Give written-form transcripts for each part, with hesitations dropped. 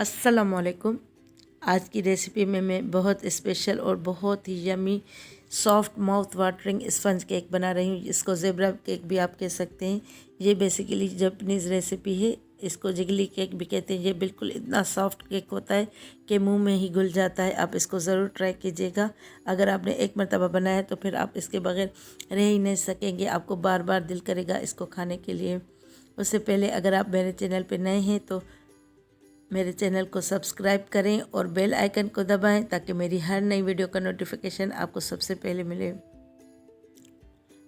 अस्सलामुअलैकुम। आज की रेसिपी में मैं बहुत स्पेशल और बहुत ही yummy soft mouth watering sponge cake बना रही हूँ। इसको ज़ेबरा केक भी आप कह सकते हैं। ये बेसिकली जापानीज़ रेसिपी है। इसको जिगली केक भी कहते हैं। ये बिल्कुल इतना सॉफ्ट केक होता है कि मुंह में ही घुल जाता है। आप इसको ज़रूर ट्राई कीजिएगा। अगर आपने एक मरतबा बनाया तो फिर आप इसके बगैर रह ही नहीं सकेंगे। आपको बार बार दिल करेगा इसको खाने के लिए। उससे पहले अगर आप मेरे चैनल पर नए हैं तो मेरे चैनल को सब्सक्राइब करें और बेल आइकन को दबाएं ताकि मेरी हर नई वीडियो का नोटिफिकेशन आपको सबसे पहले मिले।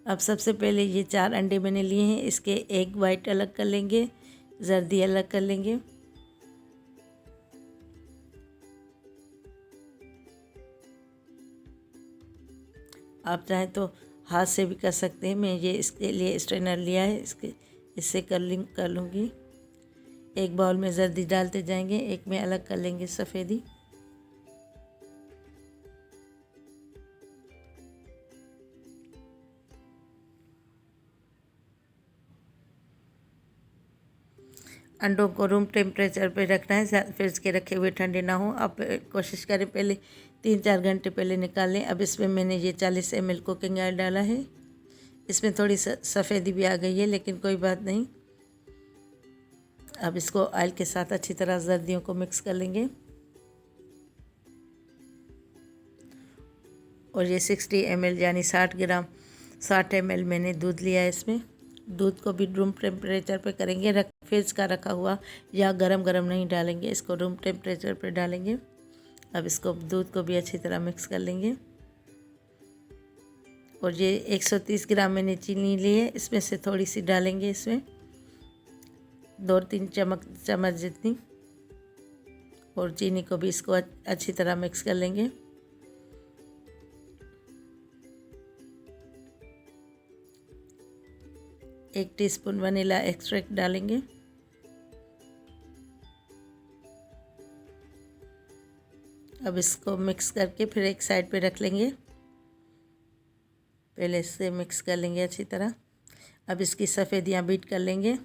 अब सबसे पहले ये 4 अंडे मैंने लिए हैं। इसके एग वाइट अलग कर लेंगे, जर्दी अलग कर लेंगे। आप चाहें तो हाथ से भी कर सकते हैं। मैं ये इसके लिए स्ट्रेनर लिया है, इससे कर लूँगी। एक बाउल में जर्दी डालते जाएंगे, एक में अलग कर लेंगे सफ़ेदी। अंडों को रूम टेम्परेचर पे रखना है, फ्रिज के रखे हुए ठंडे ना हो। आप कोशिश करें पहले 3-4 घंटे पहले निकाल लें। अब इसमें मैंने ये 40 ml कुकिंग ऑयल डाला है। इसमें थोड़ी सफ़ेदी भी आ गई है, लेकिन कोई बात नहीं। अब इसको ऑयल के साथ अच्छी तरह जर्दियों को मिक्स कर लेंगे। और ये 60 ml यानी 60 ml मैंने दूध लिया है। इसमें दूध को भी रूम टेम्परेचर पे करेंगे, फ्रिज का रखा हुआ या गरम गरम नहीं डालेंगे, इसको रूम टेम्परेचर पे डालेंगे। अब इसको दूध को भी अच्छी तरह मिक्स कर लेंगे। और ये 130 ग्राम मैंने चीनी ली है, इसमें से थोड़ी सी डालेंगे, इसमें 2-3 चम्मच जितनी। और चीनी को भी इसको अच्छी तरह मिक्स कर लेंगे। एक टीस्पून वनीला एक्सट्रैक्ट डालेंगे। अब इसको मिक्स करके फिर एक साइड पे रख लेंगे। पहले इससे मिक्स कर लेंगे अच्छी तरह। अब इसकी सफ़ेदियाँ बीट कर लेंगे।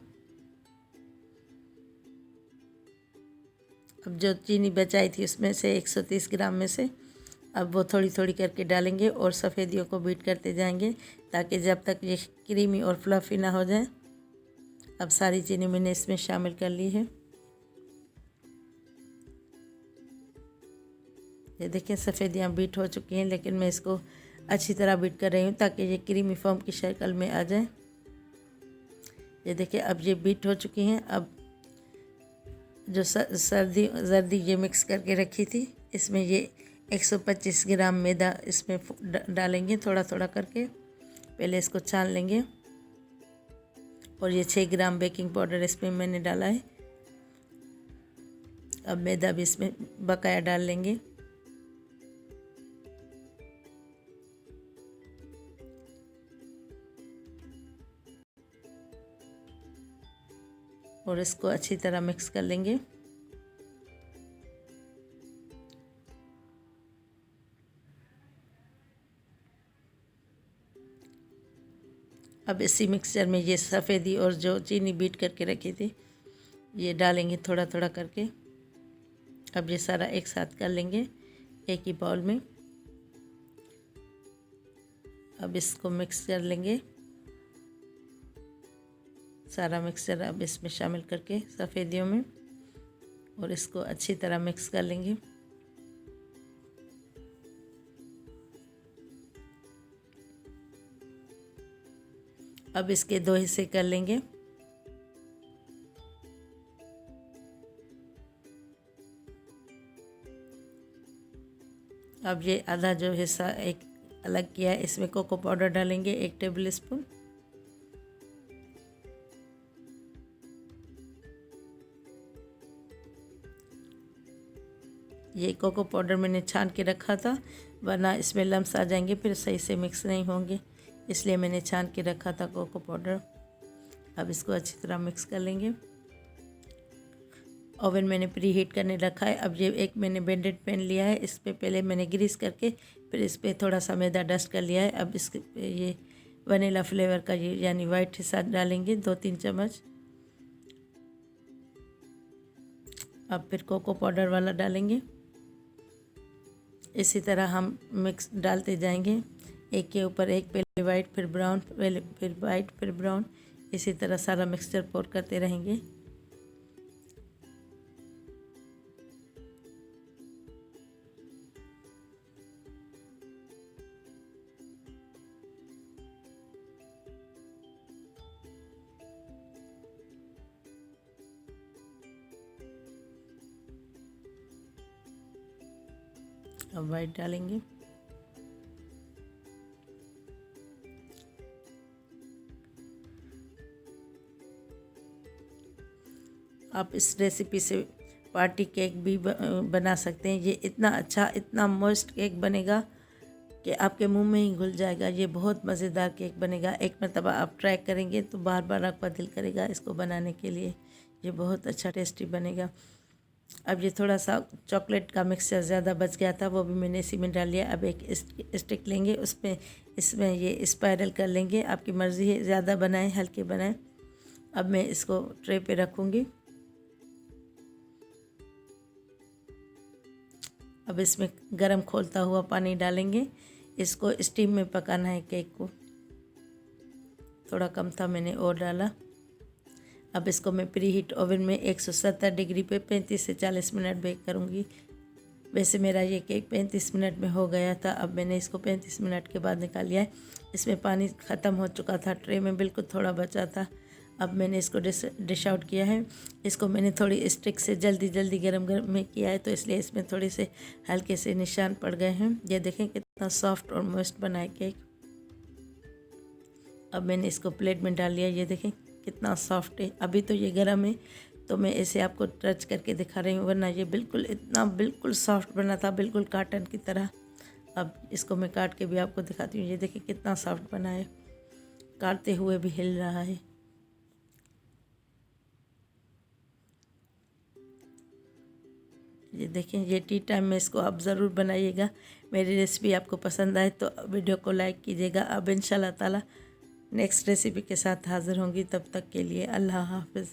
अब जो चीनी बचाई थी उसमें से 130 ग्राम में से अब वो थोड़ी थोड़ी करके डालेंगे और सफ़ेदियों को बीट करते जाएंगे ताकि जब तक ये क्रीमी और फ्लफ़ी ना हो जाए। अब सारी चीनी मैंने इसमें शामिल कर ली है। ये देखिए सफ़ेदियाँ बीट हो चुकी हैं, लेकिन मैं इसको अच्छी तरह बीट कर रही हूँ ताकि ये क्रीमी फॉर्म की शक्ल में आ जाए। ये देखिए अब ये बीट हो चुकी हैं। अब जो जर्दी ये मिक्स करके रखी थी, इसमें ये 125 ग्राम मैदा इसमें डालेंगे थोड़ा थोड़ा करके। पहले इसको छान लेंगे। और ये 6 ग्राम बेकिंग पाउडर इसमें मैंने डाला है। अब मैदा भी इसमें बकाया डाल लेंगे। और इसको अच्छी तरह मिक्स कर लेंगे। अब इसी मिक्सचर में ये सफ़ेदी और जो चीनी बीट करके रखी थी ये डालेंगे थोड़ा थोड़ा करके। अब ये सारा एक साथ कर लेंगे एक ही बाउल में। अब इसको मिक्स कर लेंगे सारा मिक्सचर अब इसमें शामिल करके सफ़ेदियों में, और इसको अच्छी तरह मिक्स कर लेंगे। अब इसके 2 हिस्से कर लेंगे। अब ये आधा जो हिस्सा एक अलग किया है, इसमें कोको पाउडर डालेंगे 1 टेबल स्पून। ये कोको पाउडर मैंने छान के रखा था, वरना इसमें लम्स आ जाएंगे, फिर सही से मिक्स नहीं होंगे, इसलिए मैंने छान के रखा था कोको पाउडर। अब इसको अच्छी तरह मिक्स कर लेंगे। ओवन मैंने प्री हीट करने रखा है। अब ये एक मैंने बेंडेड पैन लिया है, इस पर पहले मैंने ग्रीस करके फिर इस पर थोड़ा सा मैदा डस्ट कर लिया है। अब इसके ये वनीला फ्लेवर का ये यानी वाइट हिस्सा डालेंगे 2-3 चम्मच। अब फिर कोको पाउडर वाला डालेंगे। इसी तरह हम मिक्स डालते जाएंगे, एक के ऊपर एक, पहले वाइट फिर ब्राउन, पहले फिर वाइट फिर ब्राउन, इसी तरह सारा मिक्सचर पोर करते रहेंगे। अब वाइट डालेंगे। आप इस रेसिपी से पार्टी केक भी बना सकते हैं। ये इतना अच्छा, इतना मस्त केक बनेगा कि आपके मुंह में ही घुल जाएगा। ये बहुत मज़ेदार केक बनेगा। एक मरतबा आप ट्राई करेंगे तो बार बार आपका दिल करेगा इसको बनाने के लिए। ये बहुत अच्छा टेस्टी बनेगा। अब ये थोड़ा सा चॉकलेट का मिक्सचर ज़्यादा बच गया था, वो भी मैंने इसी में डाल लिया। अब एक स्टिक लेंगे, उसमें इसमें ये स्पाइरल कर लेंगे। आपकी मर्ज़ी है, ज़्यादा बनाएं हल्के बनाएं। अब मैं इसको ट्रे पे रखूँगी। अब इसमें गरम खोलता हुआ पानी डालेंगे। इसको स्टीम में पकाना है केक को। थोड़ा कम था, मैंने और डाला। अब इसको मैं प्री हीट ओवन में 170 डिग्री पे 35 से 40 मिनट बेक करूँगी। वैसे मेरा ये केक 35 मिनट में हो गया था। अब मैंने इसको 35 मिनट के बाद निकाल लिया है। इसमें पानी ख़त्म हो चुका था, ट्रे में बिल्कुल थोड़ा बचा था। अब मैंने इसको डिश आउट किया है। इसको मैंने थोड़ी स्टिक से जल्दी गरम में किया है, तो इसलिए इसमें थोड़े से हल्के से निशान पड़ गए हैं। ये देखें कितना सॉफ्ट और मॉइस्ट बना है केक। अब मैंने इसको प्लेट में डाल लिया। ये देखें कितना सॉफ्ट है। अभी तो ये गर्म है तो मैं इसे आपको टच करके दिखा रही हूँ, वरना ये बिल्कुल सॉफ्ट बना था, बिल्कुल कॉटन की तरह। अब इसको मैं काट के भी आपको दिखाती हूँ। ये देखिए कितना सॉफ्ट बना है, काटते हुए भी हिल रहा है। ये देखें, ये टी टाइम में इसको आप ज़रूर बनाइएगा। मेरी रेसिपी आपको पसंद आए तो वीडियो को लाइक कीजिएगा। अब इंशाल्लाह ताला नेक्स्ट रेसिपी के साथ हाज़िर होंगी। तब तक के लिए अल्लाह हाफ़िज़।